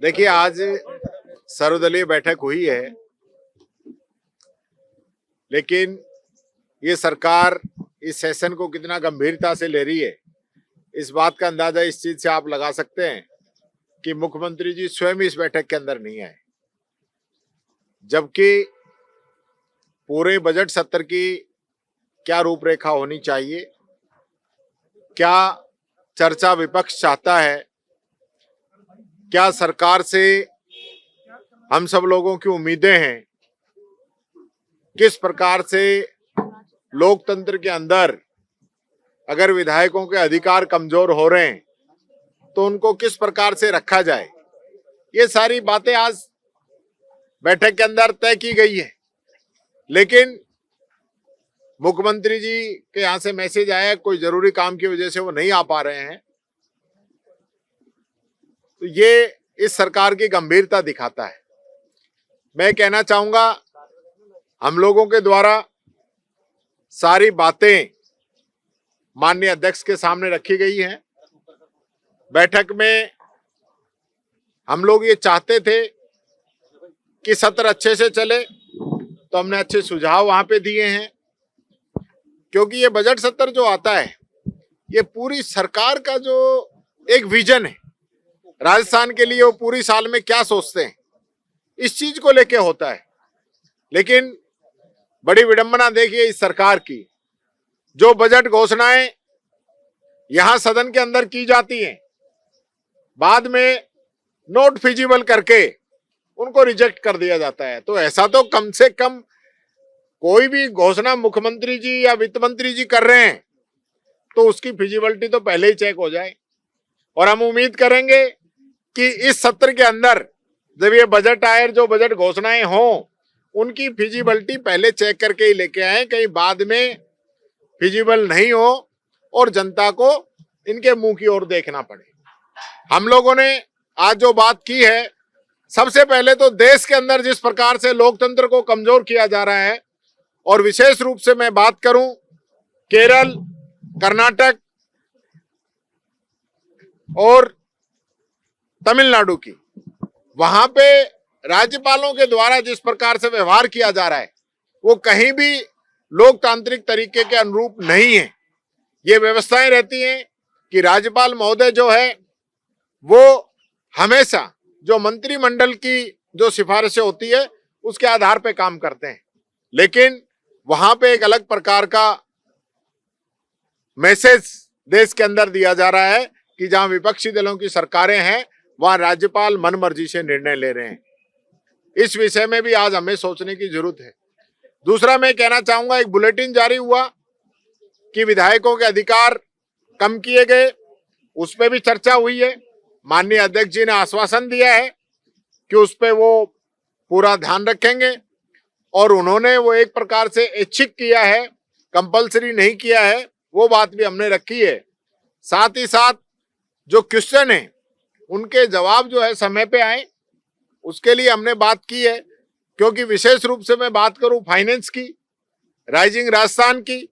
देखिए, आज सर्वदलीय बैठक हुई है, लेकिन ये सरकार इस सेशन को कितना गंभीरता से ले रही है, इस बात का अंदाजा इस चीज से आप लगा सकते हैं कि मुख्यमंत्री जी स्वयं इस बैठक के अंदर नहीं आए, जबकि पूरे बजट सत्र की क्या रूपरेखा होनी चाहिए, क्या चर्चा विपक्ष चाहता है, क्या सरकार से हम सब लोगों की उम्मीदें हैं, किस प्रकार से लोकतंत्र के अंदर अगर विधायकों के अधिकार कमजोर हो रहे हैं तो उनको किस प्रकार से रखा जाए, ये सारी बातें आज बैठक के अंदर तय की गई है। लेकिन मुख्यमंत्री जी के यहां से मैसेज आया, कोई जरूरी काम की वजह से वो नहीं आ पा रहे हैं, तो ये इस सरकार की गंभीरता दिखाता है। मैं कहना चाहूंगा, हम लोगों के द्वारा सारी बातें माननीय अध्यक्ष के सामने रखी गई हैं। बैठक में हम लोग ये चाहते थे कि सत्र अच्छे से चले, तो हमने अच्छे सुझाव वहां पे दिए हैं, क्योंकि ये बजट सत्र जो आता है, ये पूरी सरकार का जो एक विजन है राजस्थान के लिए, वो पूरी साल में क्या सोचते हैं, इस चीज को लेके होता है। लेकिन बड़ी विडंबना देखिए इस सरकार की, जो बजट घोषणाएं यहां सदन के अंदर की जाती हैं, बाद में नोट फिजिबल करके उनको रिजेक्ट कर दिया जाता है। तो ऐसा तो कम से कम कोई भी घोषणा मुख्यमंत्री जी या वित्त मंत्री जी कर रहे हैं तो उसकी फिजिबिलिटी तो पहले ही चेक हो जाए। और हम उम्मीद करेंगे कि इस सत्र के अंदर जब ये बजट आए, जो बजट घोषणाएं हों, उनकी फिजिबिलिटी पहले चेक करके ही लेके आए, कहीं बाद में फिजिबल नहीं हो और जनता को इनके मुंह की ओर देखना पड़े। हम लोगों ने आज जो बात की है, सबसे पहले तो देश के अंदर जिस प्रकार से लोकतंत्र को कमजोर किया जा रहा है, और विशेष रूप से मैं बात करूं केरल, कर्नाटक और तमिलनाडु की, वहां पे राज्यपालों के द्वारा जिस प्रकार से व्यवहार किया जा रहा है, वो कहीं भी लोकतांत्रिक तरीके के अनुरूप नहीं है। ये व्यवस्थाएं रहती हैं कि राज्यपाल महोदय जो है वो हमेशा जो मंत्रिमंडल की जो सिफारिशें होती है उसके आधार पे काम करते हैं, लेकिन वहां पे एक अलग प्रकार का मैसेज देश के अंदर दिया जा रहा है कि जहां विपक्षी दलों की सरकारें हैं वहां राज्यपाल मनमर्जी से निर्णय ले रहे हैं। इस विषय में भी आज हमें सोचने की जरूरत है। दूसरा मैं कहना चाहूंगा, एक बुलेटिन जारी हुआ कि विधायकों के अधिकार कम किए गए, उस पर भी चर्चा हुई है। माननीय अध्यक्ष जी ने आश्वासन दिया है कि उस पर वो पूरा ध्यान रखेंगे, और उन्होंने वो एक प्रकार से ऐच्छिक किया है, कंपलसरी नहीं किया है, वो बात भी हमने रखी है। साथ ही साथ जो क्वेश्चन है उनके जवाब जो है समय पे आए, उसके लिए हमने बात की है। क्योंकि विशेष रूप से मैं बात करूं फाइनेंस की, राइजिंग राजस्थान की,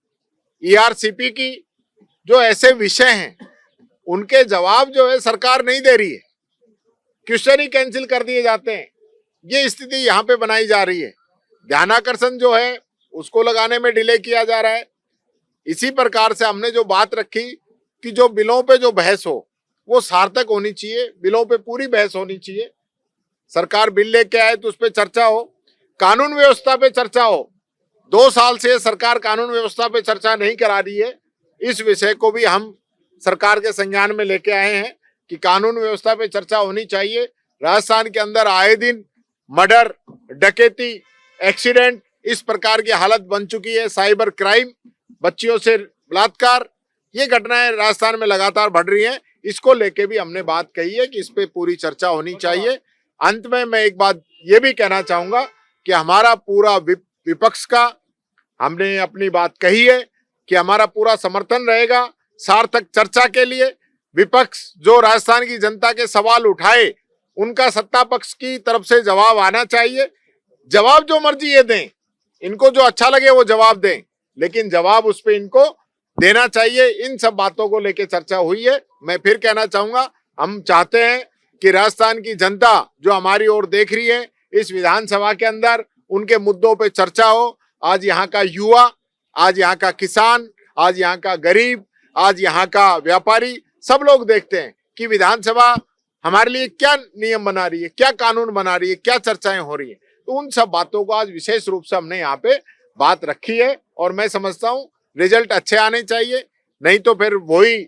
ईआरसीपी की, जो ऐसे विषय हैं उनके जवाब जो है सरकार नहीं दे रही है, क्वेश्चन ही कैंसिल कर दिए जाते हैं। ये स्थिति यहाँ पे बनाई जा रही है। ध्यानाकर्षण जो है उसको लगाने में डिले किया जा रहा है। इसी प्रकार से हमने जो बात रखी कि जो बिलों पे जो बहस हो वो सार्थक होनी चाहिए, बिलों पे पूरी बहस होनी चाहिए। सरकार बिल लेके आए तो उस पर चर्चा हो, कानून व्यवस्था पे चर्चा हो। 2 साल से सरकार कानून व्यवस्था पे चर्चा नहीं करा रही है। इस विषय को भी हम सरकार के संज्ञान में लेके आए हैं कि कानून व्यवस्था पे चर्चा होनी चाहिए। राजस्थान के अंदर आए दिन मर्डर, डकैती, एक्सीडेंट, इस प्रकार की हालत बन चुकी है। साइबर क्राइम, बच्चियों से बलात्कार, ये घटनाएं राजस्थान में लगातार बढ़ रही हैं। इसको लेके भी हमने बात कही है कि इस पे पूरी चर्चा होनी चाहिए। अंत में मैं एक बात ये भी कहना चाहूंगा कि हमारा पूरा विपक्ष का, हमने अपनी बात कही है कि हमारा पूरा समर्थन रहेगा सार्थक चर्चा के लिए। विपक्ष जो राजस्थान की जनता के सवाल उठाए, उनका सत्ता पक्ष की तरफ से जवाब आना चाहिए। जवाब जो मर्जी ये दें, इनको जो अच्छा लगे वो जवाब दें, लेकिन जवाब उस पर इनको देना चाहिए। इन सब बातों को लेकर चर्चा हुई है। मैं फिर कहना चाहूंगा, हम चाहते हैं कि राजस्थान की जनता जो हमारी ओर देख रही है, इस विधानसभा के अंदर उनके मुद्दों पे चर्चा हो। आज यहाँ का युवा, आज यहाँ का किसान, आज यहाँ का गरीब, आज यहाँ का व्यापारी, सब लोग देखते हैं कि विधानसभा हमारे लिए क्या नियम बना रही है, क्या कानून बना रही है, क्या चर्चाएं हो रही है। तो उन सब बातों को आज विशेष रूप से हमने यहाँ पे बात रखी है और मैं समझता हूँ रिजल्ट अच्छे आने चाहिए, नहीं तो फिर वही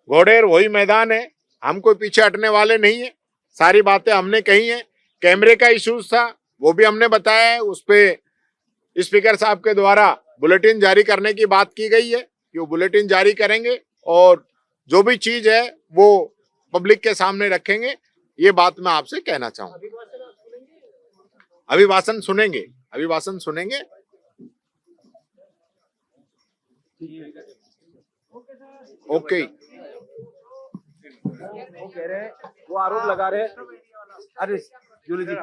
घोड़ेर वही मैदान है। हम कोई पीछे हटने वाले नहीं है, सारी बातें हमने कही हैं। कैमरे का इश्यूज था वो भी हमने बताया है, उस पे स्पीकर साहब के द्वारा बुलेटिन जारी करने की बात की गई है कि वो बुलेटिन जारी करेंगे और जो भी चीज है वो पब्लिक के सामने रखेंगे। ये बात मैं आपसे कहना चाहूंगा। अभिभाषण सुनेंगे, अभिभाषण सुनेंगे। ओके, वो कह रहे हैं, वो आरोप लगा रहे हैं। अरे जूली जी,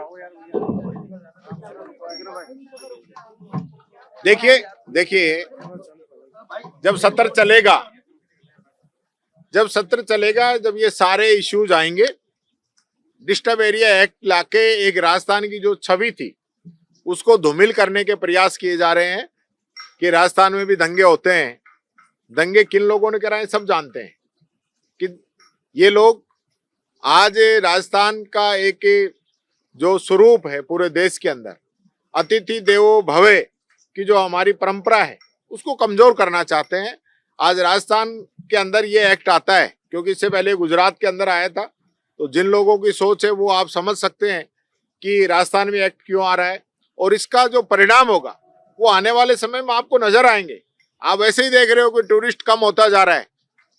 देखिए जब सत्र चलेगा, जब ये सारे इश्यूज आएंगे, डिस्टर्ब एरिया एक्ट लाके एक राजस्थान की जो छवि थी उसको धूमिल करने के प्रयास किए जा रहे हैं कि राजस्थान में भी दंगे होते हैं। दंगे किन लोगों ने कराए सब जानते हैं कि ये लोग आज राजस्थान का एक जो स्वरूप है पूरे देश के अंदर, अतिथि देवो भव की जो हमारी परंपरा है, उसको कमजोर करना चाहते हैं। आज राजस्थान के अंदर ये एक्ट आता है क्योंकि इससे पहले गुजरात के अंदर आया था। तो जिन लोगों की सोच है वो आप समझ सकते हैं कि राजस्थान में एक्ट क्यों आ रहा है और इसका जो परिणाम होगा वो आने वाले समय में आपको नजर आएंगे। आप ऐसे ही देख रहे हो कि टूरिस्ट कम होता जा रहा है,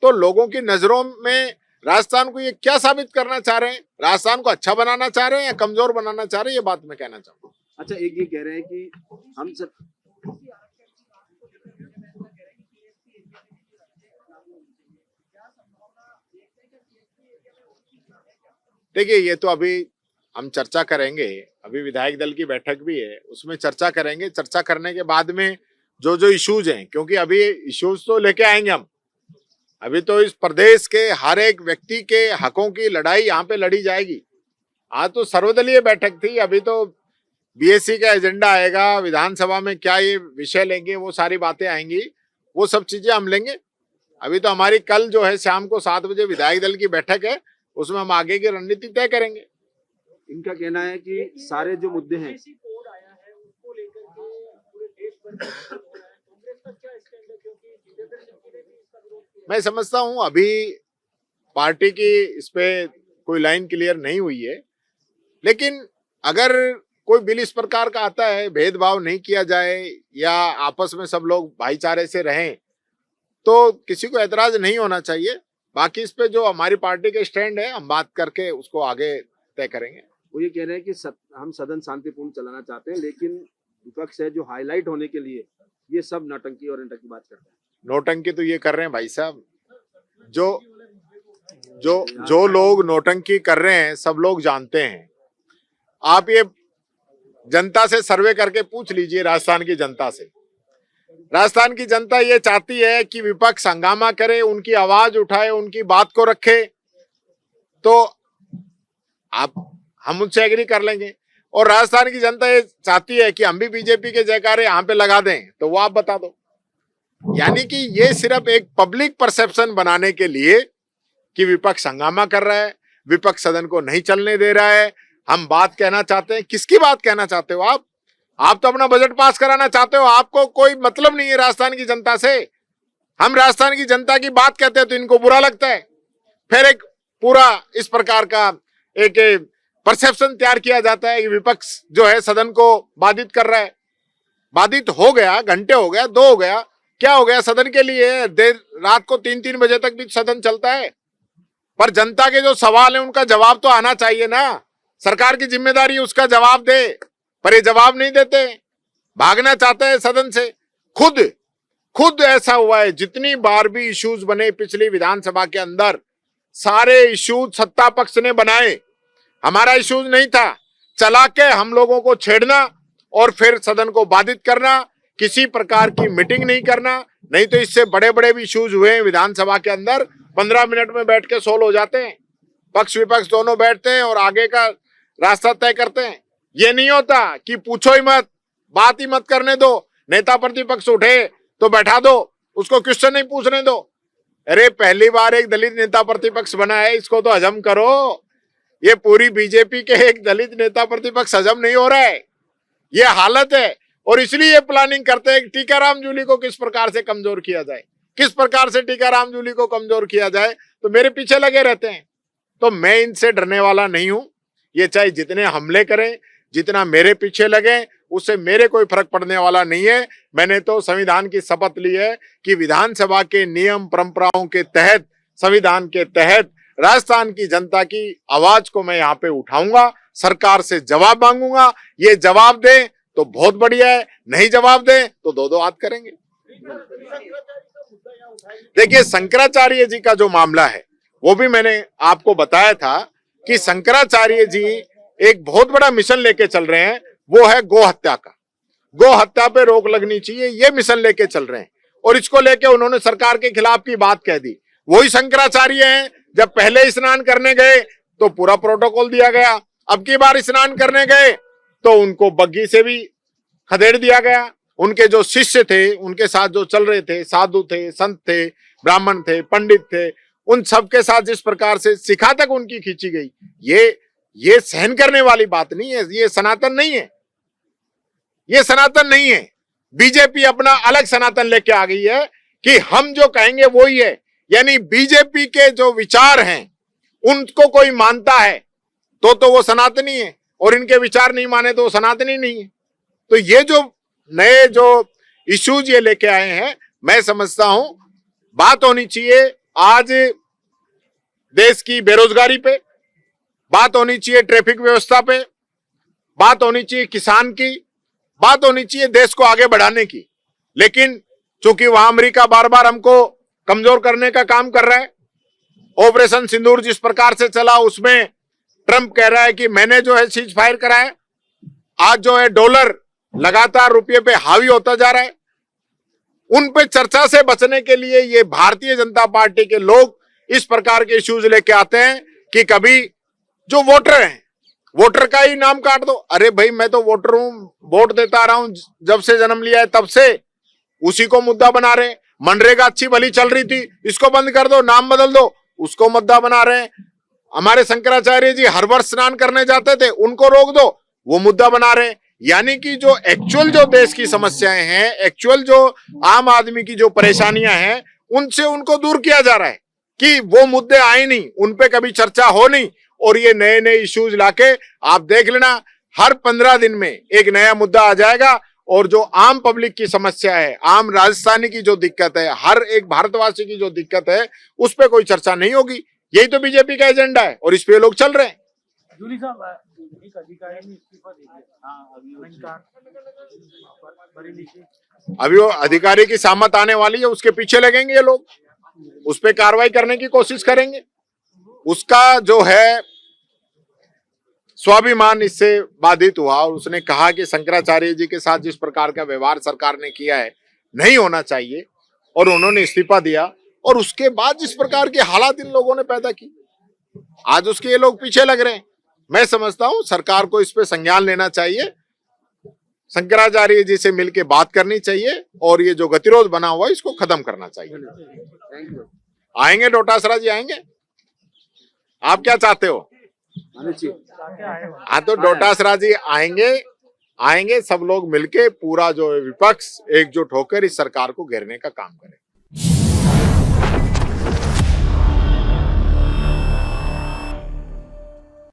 तो लोगों की नजरों में राजस्थान को ये क्या साबित करना चाह रहे हैं? राजस्थान को अच्छा बनाना चाह रहे हैं या कमजोर बनाना चाह रहे हैं? ये बात मैं कहना चाहूंगा। अच्छा, एक ये कह रहे हैं कि हम सब देखिए, ये तो अभी हम चर्चा करेंगे, अभी विधायक दल की बैठक भी है, उसमें चर्चा करेंगे। चर्चा करने के बाद में जो जो इश्यूज हैं, क्योंकि अभी इश्यूज तो लेके आएंगे हम, अभी तो इस प्रदेश के हर एक व्यक्ति के हकों की लड़ाई यहाँ पे लड़ी जाएगी। आज तो सर्वदलीय बैठक थी, अभी तो बीएससी का एजेंडा आएगा, विधानसभा में क्या ये विषय लेंगे वो सारी बातें आएंगी, वो सब चीजें हम लेंगे। अभी तो हमारी कल जो है शाम को 7 बजे विधायक दल की बैठक है, उसमें हम आगे की रणनीति तय करेंगे। इनका कहना है कि सारे जो मुद्दे हैं, मैं समझता हूं अभी पार्टी की इस पे कोई लाइन क्लियर नहीं हुई है, लेकिन अगर कोई बिल इस प्रकार का आता है, भेदभाव नहीं किया जाए या आपस में सब लोग भाईचारे से रहें, तो किसी को ऐतराज नहीं होना चाहिए। बाकी इस पे जो हमारी पार्टी के स्टैंड है, हम बात करके उसको आगे तय करेंगे। वो ये कह रहे हैं कि हम सदन शांतिपूर्ण चलाना चाहते हैं, लेकिन विपक्ष है जो हाईलाइट होने के लिए ये सब नौटंकी और इंटर की बात करते हैं। नौटंकी तो ये कर रहे हैं भाई साहब, जो लोग नौटंकी कर रहे हैं सब लोग जानते हैं। आप ये जनता से सर्वे करके पूछ लीजिए, राजस्थान की जनता से। राजस्थान की जनता ये चाहती है कि विपक्ष हंगामा करे, उनकी आवाज उठाए, उनकी बात को रखे, तो हम उनसे एग्री कर लेंगे। और राजस्थान की जनता ये चाहती है कि हम भी बीजेपी के जयकारे यहाँ पे लगा दें, तो वो आप बता दो। यानी कि ये सिर्फ एक पब्लिक परसेप्शन बनाने के लिए कि विपक्ष हंगामा कर रहा है, विपक्ष सदन को नहीं चलने दे रहा है। हम बात कहना चाहते हैं, किसकी बात कहना चाहते हो आप तो अपना बजट पास कराना चाहते हो, आपको कोई मतलब नहीं है राजस्थान की जनता से। हम राजस्थान की जनता की बात कहते हैं तो इनको बुरा लगता है, फिर एक पूरा इस प्रकार का एक परसेप्शन तैयार किया जाता है कि विपक्ष जो है सदन को बाधित कर रहा है। बाधित हो गया, घंटे हो गया, 2 हो गया, क्या हो गया सदन के लिए? देर रात को 3-3 बजे तक भी सदन चलता है, पर जनता के जो सवाल है उनका जवाब तो आना चाहिए ना। सरकार की जिम्मेदारी उसका जवाब दे, पर ये जवाब नहीं देते, भागना चाहते हैं सदन से। खुद ऐसा हुआ है, जितनी बार भी इश्यूज बने पिछली विधानसभा के अंदर, सारे इश्यूज सत्ता पक्ष ने बनाए, हमारा इश्यूज नहीं था। चला के हम लोगों को छेड़ना और फिर सदन को बाधित करना, किसी प्रकार की मीटिंग नहीं करना। नहीं तो इससे बड़े बड़े भी इश्यूज हुए हैं विधानसभा के अंदर, 15 मिनट में बैठ के सोल्व हो जाते हैं। पक्ष विपक्ष दोनों बैठते हैं और आगे का रास्ता तय करते हैं। ये नहीं होता कि पूछो ही मत, बात ही मत करने दो, नेता प्रतिपक्ष उठे तो बैठा दो, उसको क्वेश्चन नहीं पूछने दो। अरे पहली बार एक दलित नेता प्रतिपक्ष बना है, इसको तो हजम करो। ये पूरी बीजेपी के एक दलित नेता प्रतिपक्ष हजम नहीं हो रहा है, ये हालत है। और इसलिए ये प्लानिंग करते हैं कि टीकाराम जूली को किस प्रकार से कमजोर किया जाए, किस प्रकार से टीकाराम जूली को कमजोर किया जाए, तो मेरे पीछे लगे रहते हैं। तो मैं इनसे डरने वाला नहीं हूं। ये चाहे जितने हमले करें, जितना मेरे पीछे लगे, उससे मेरे कोई फर्क पड़ने वाला नहीं है। मैंने तो संविधान की शपथ ली है कि विधानसभा के नियम परंपराओं के तहत, संविधान के तहत राजस्थान की जनता की आवाज को मैं यहाँ पे उठाऊंगा, सरकार से जवाब मांगूंगा। ये जवाब दे तो बहुत बढ़िया है, नहीं जवाब दे तो दो दो हाथ करेंगे। देखिए शंकराचार्य जी का जो मामला है वो भी मैंने आपको बताया था कि शंकराचार्य जी एक बहुत बड़ा मिशन लेके चल रहे हैं, वो है गो हत्या का। गो हत्या पे रोक लगनी चाहिए, ये मिशन लेके चल रहे हैं। और इसको लेके उन्होंने सरकार के खिलाफ की बात कह दी। वही शंकराचार्य हैं, जब पहले स्नान करने गए तो पूरा प्रोटोकॉल दिया गया, अब की बार स्नान करने गए तो उनको बग्गी से भी खदेड़ दिया गया। उनके जो शिष्य थे, उनके साथ जो चल रहे थे, साधु थे, संत थे, ब्राह्मण थे, पंडित थे, उन सबके साथ जिस प्रकार से शिखा तक उनकी खींची गई, ये सहन करने वाली बात नहीं है। ये सनातन नहीं है, ये सनातन नहीं है। बीजेपी अपना अलग सनातन लेके आ गई है कि हम जो कहेंगे वो ही है। यानी बीजेपी के जो विचार हैं उनको कोई मानता है तो वो सनातनी है, और इनके विचार नहीं माने तो वो सनातनी नहीं है। तो ये जो नए जो इश्यूज ये लेके आए हैं, मैं समझता हूं बात होनी चाहिए आज देश की बेरोजगारी पे, बात होनी चाहिए ट्रैफिक व्यवस्था पे, बात होनी चाहिए किसान की, बात होनी चाहिए देश को आगे बढ़ाने की। लेकिन चूंकि वहां अमेरिका बार बार हमको कमजोर करने का काम कर रहा है, ऑपरेशन सिंदूर जिस प्रकार से चला उसमें ट्रंप कह रहा है कि मैंने जो है सीज फायर करा है। आज जो है डॉलर लगातार रुपये पे हावी होता जा रहा है। उन पे चर्चा से बचने के लिए ये भारतीय जनता पार्टी के लोग इस प्रकार के इश्यूज लेके आते हैं कि कभी जो वोटर हैं, वोटर का ही नाम काट दो। अरे भाई मैं तो वोटर हूं, वोट देता रहा हूं जब से जन्म लिया है तब से, उसी को मुद्दा बना रहे हैं। मनरेगा अच्छी भली चल रही थी, इसको बंद कर दो, नाम बदल दो, उसको मुद्दा बना रहे हैं। हमारे शंकराचार्य जी हर वर्ष स्नान करने जाते थे, उनको रोक दो, वो मुद्दा बना रहे हैं। यानी कि जो एक्चुअल जो देश की समस्याएं हैं, एक्चुअल जो आम आदमी की जो परेशानियां हैं, उनसे उनको दूर किया जा रहा है कि वो मुद्दे आए नहीं, उन पे कभी चर्चा हो नहीं। और ये नए नए इश्यूज लाके आप देख लेना, हर 15 दिन में एक नया मुद्दा आ जाएगा। और जो आम पब्लिक की समस्या है, आम राजस्थानी की जो दिक्कत है, हर एक भारतवासी की जो दिक्कत है, उस पर कोई चर्चा नहीं होगी। यही तो बीजेपी का एजेंडा है और इस पे लोग चल रहे हैं। जूली साहब, एक अधिकारी ने इस्तीफा दे दिया। अभी वो अधिकारी की सामत आने वाली है, उसके पीछे लगेंगे ये लोग, उस पर कार्रवाई करने की कोशिश करेंगे। उसका जो है स्वाभिमान इससे बाधित हुआ और उसने कहा कि शंकराचार्य जी के साथ जिस प्रकार का व्यवहार सरकार ने किया है नहीं होना चाहिए, और उन्होंने इस्तीफा दिया। और उसके बाद जिस प्रकार के हालात इन लोगों ने पैदा की, आज उसके ये लोग पीछे लग रहे हैं। मैं समझता हूं सरकार को इस पे संज्ञान लेना चाहिए, शंकराचार्य जी से मिलकर बात करनी चाहिए और ये जो गतिरोध बना हुआ है इसको खत्म करना चाहिए। आएंगे डोटासरा जी, आएंगे? आप क्या चाहते हो? हाँ तो डोटासरा जी आएंगे, सब लोग मिलके पूरा जो विपक्ष एकजुट होकर इस सरकार को घेरने का काम करें।